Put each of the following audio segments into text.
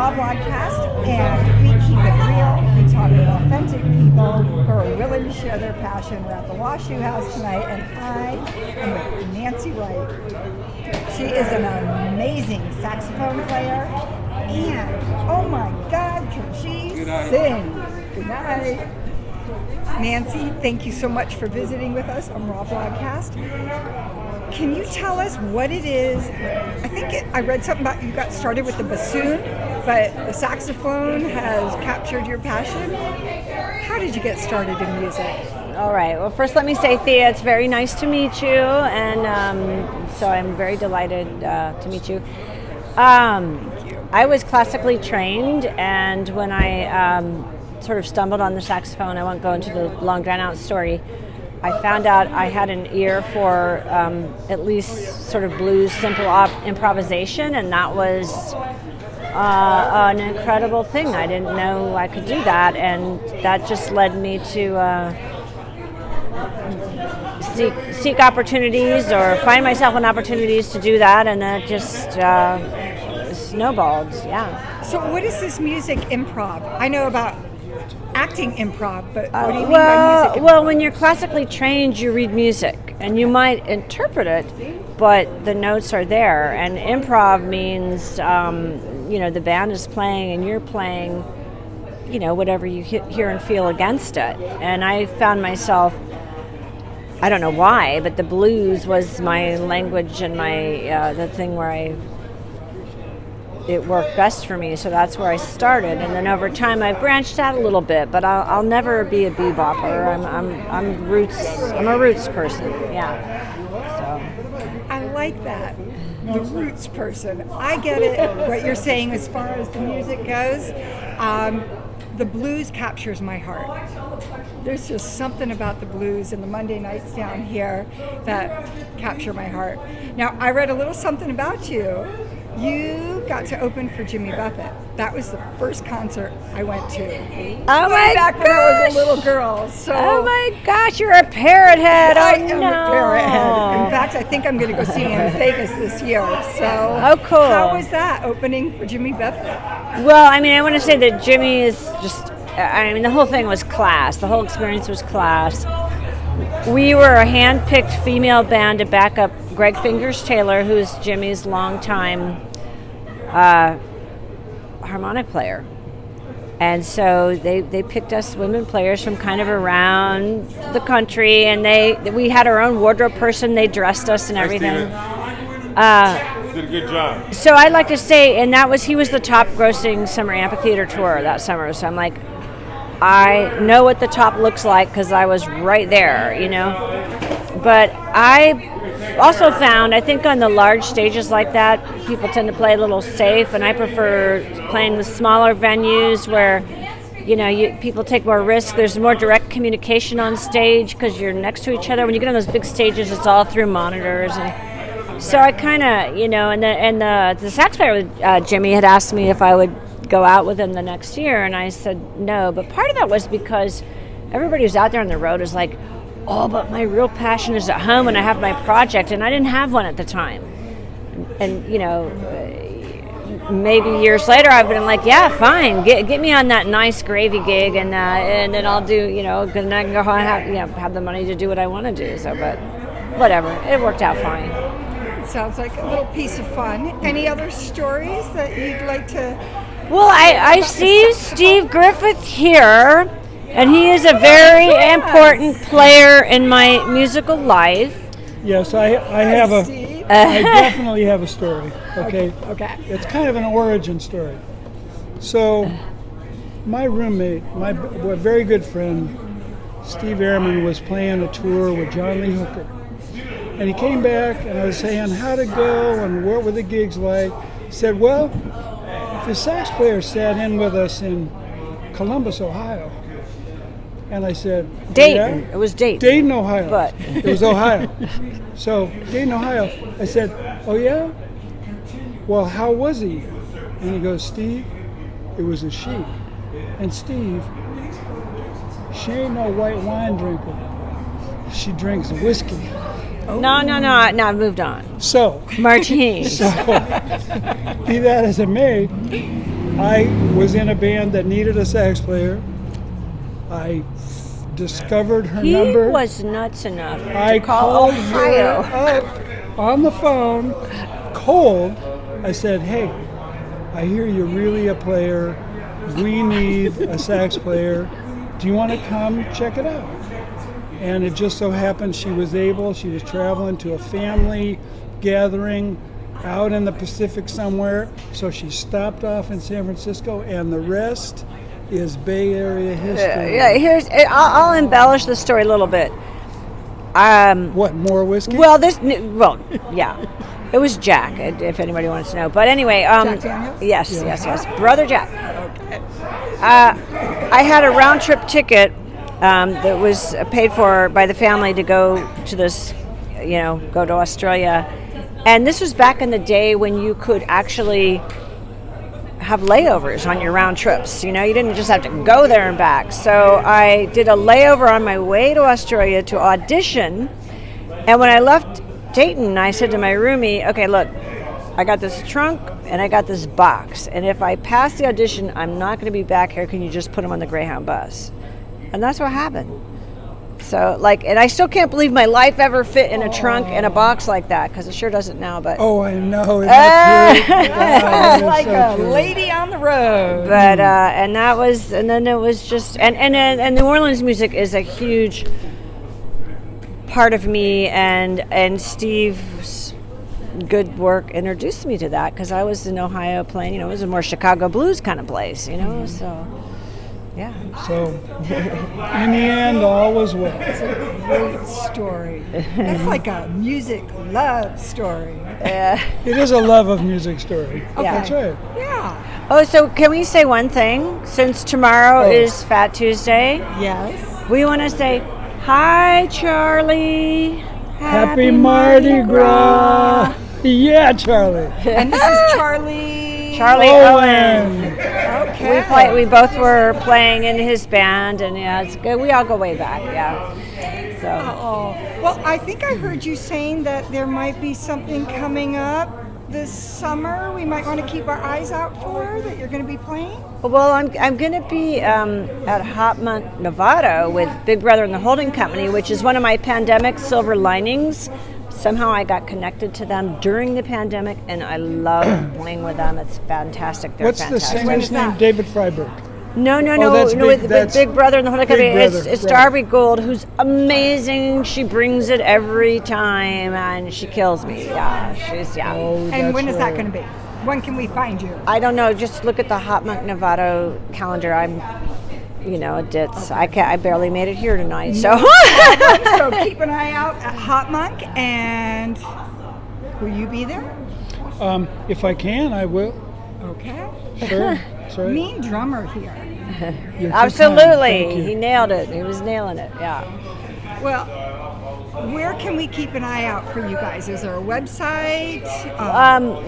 R.A.W.Vlogcast, and we keep it real. We talk with authentic people who are willing to share their passion. We're at the Washoe House tonight, and I am with Nancy Wright. She is an amazing saxophone player, and oh my God, can she sing? Good night. Nancy, thank you so much for visiting with us on R.A.W.Vlogcast. Can you tell us what it is? I read something about you got started with the bassoon, but the saxophone has captured your passion. How did you get started in music? All right. Well, first let me say, Thea, it's very nice to meet you, and so I'm very delighted to meet you. I was classically trained, and when I sort of stumbled on the saxophone, I won't go into the long drawn-out story, I found out I had an ear for at least sort of blues simple improvisation, and that was an incredible thing. I didn't know I could do that, and that just led me to seek opportunities or find myself in opportunities to do that, and that just snowballed, yeah. So what is this music improv? I know about acting improv, but what do you mean by music improv? Well, when you're classically trained, you read music, and you might interpret it, but the notes are there. And improv means, the band is playing, and you're playing, whatever you hear and feel against it. And I found myself, I don't know why, but the blues was my language and my the thing where it worked best for me, so that's where I started. And then over time, I branched out a little bit, but I'll never be a bebopper. I'm a roots person. Yeah. So I like that, the roots person. I get it. What you're saying as far as the music goes, the blues captures my heart. There's just something about the blues and the Monday nights down here that capture my heart. Now, I read a little something about you. You got to open for Jimmy Buffett. That was the first concert I went to. Oh my back gosh! When I was a little girl. So oh my gosh, you're a parrot head! I am a parrot head. In fact, I think I'm going to go see him in Vegas this year. So, oh, cool! How was that opening for Jimmy Buffett? Well, I want to say that Jimmy is just. The whole thing was class. The whole experience was class. We were a hand-picked female band to back up Greg Fingers Taylor, who's Jimmy's longtime harmonic player. And so they picked us women players from kind of around the country, and we had our own wardrobe person. They dressed us and everything. Did a good job. So I'd like to say, and he was the top grossing summer amphitheater tour that summer. So I'm like, I know what the top looks like because I was right there, But I also found, I think on the large stages like that, people tend to play a little safe, and I prefer playing with smaller venues where, people take more risk. There's more direct communication on stage because you're next to each other. When you get on those big stages, it's all through monitors. And so I kind of, and the sax player, Jimmy, had asked me if I would go out with him the next year, and I said no. But part of that was because everybody who's out there on the road is like, oh, but my real passion is at home and I have my project, and I didn't have one at the time. And maybe years later I've been like, yeah, fine, get me on that nice gravy gig, and then I'll do, and I can go home and have the money to do what I want to do. So, but whatever, it worked out fine. It sounds like a little piece of fun. Any other stories that you'd like to? Well, I see Steve Griffith here, and he is a very important player in my musical life. Yes, I have I definitely have a story. Okay. It's kind of an origin story. So, my roommate, my very good friend, Steve Ehrman, was playing a tour with John Lee Hooker, and he came back, and I was saying how'd it go and what were the gigs like. He said, well, the sax player sat in with us in Columbus, Ohio. And I said, Dayton. Yeah? It was Dayton. Dayton, Ohio. But it was Ohio. So, Dayton, Ohio. I said, oh yeah? Well, how was he? And he goes, Steve, it was a she. And Steve, she ain't no white wine drinker. She drinks whiskey. Oh. No, I've moved on. So martinis. So, be that as it may, I was in a band that needed a sax player. I discovered her number. He was nuts enough I to call called Ohio. her up on the phone, cold. I said, hey, I hear you're really a player. We need a sax player. Do you want to come check it out? And it just so happened she was traveling to a family gathering out in the Pacific somewhere. So she stopped off in San Francisco, and the rest is Bay Area history. I'll embellish the story a little bit. What, more whiskey? Well, yeah. It was Jack, if anybody wants to know. But anyway, Jack Daniels? Yes. Brother Jack. Okay. I had a round trip ticket that was paid for by the family to go to this, go to Australia. And this was back in the day when you could actually have layovers on your round trips. You didn't just have to go there and back. So I did a layover on my way to Australia to audition. And when I left Dayton, I said to my roomie, okay, look, I got this trunk and I got this box. And if I pass the audition, I'm not going to be back here. Can you just put them on the Greyhound bus? And that's what happened. So, and I still can't believe my life ever fit in a trunk and a box like that, because it sure doesn't now. But I know. Isn't that true? Sounds like a lady on the road. But and then it was just and New Orleans music is a huge part of me, and Steve's good work introduced me to that, because I was in Ohio playing. It was a more Chicago blues kind of place. So. Yeah. So, in the end, all was well. It's a great story. It's like a music love story. It is a love of music story. Okay. That's right. Yeah. Oh, so can we say one thing? Since tomorrow is Fat Tuesday, Yes. we want to say, hi, Charlie. Happy Mardi Gras. Yeah, Charlie. And this is Charlie Owen. Okay. We both were playing in his band, and it's good. We all go way back, So. Well, I think I heard you saying that there might be something coming up this summer we might want to keep our eyes out for, that you're going to be playing? Well, I'm going to be at Hot Month, Nevada with Big Brother and the Holding Company, which is one of my pandemic silver linings. Somehow I got connected to them during the pandemic, and I love playing with them. It's fantastic. They're What's fantastic. the singer's name? David Freiberg. No, That's Big Brother and the Holding Company. It's right. Darby Gould, who's amazing. She brings it every time, and she kills me. And when is that going to be? When can we find you? I don't know. Just look at the Hot Month Nevada calendar. I'm a ditz. I barely made it here tonight, so. So keep an eye out at Hot Monk, and will you be there? If I can, I will. Okay. Sure. Sorry. Mean drummer here. You're too Absolutely. kind. Thank you. He nailed it. He was nailing it. Yeah. Well, where can we keep an eye out for you guys? Is there a website?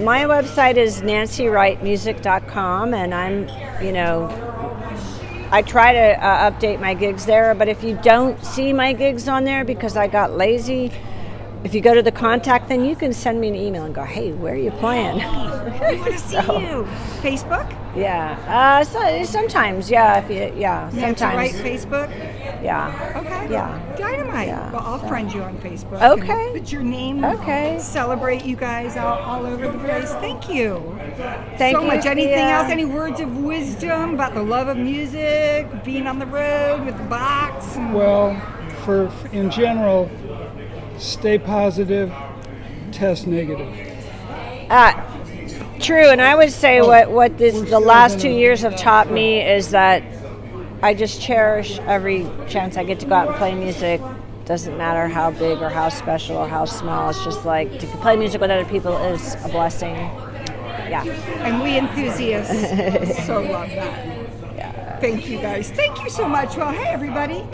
My website is nancywrightmusic.com, and I'm, I try to update my gigs there, but if you don't see my gigs on there because I got lazy, if you go to the contact, then you can send me an email and go, hey, where are you playing? I want to see you. Facebook? Yeah. Sometimes, yeah. Sometimes. Wright Facebook? Yeah. Okay. Yeah. Dynamite. Yeah, Well, I'll friend you on Facebook. Okay. And put your name. Okay. Celebrate you guys all over the place. Thank you. Thank so you, much. Anything Thea. else? Any words of wisdom about the love of music, being on the road with the box? Well, in general, stay positive, test negative. True, and I would say what the last 2 years have taught me is that I just cherish every chance I get to go out and play music. Doesn't matter how big or how special or how small. It's just like to play music with other people is a blessing. Yeah. And we enthusiasts so love that. Yeah. Thank you guys. Thank you so much. Well, hey everybody.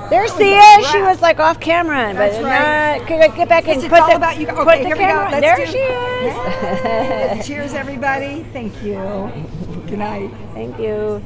There's Thea. She was like off camera, but That's right. Get back in. It's all about you. Okay, here we go. Let's there do she is. Cheers, everybody. Thank you. Good night. Thank you.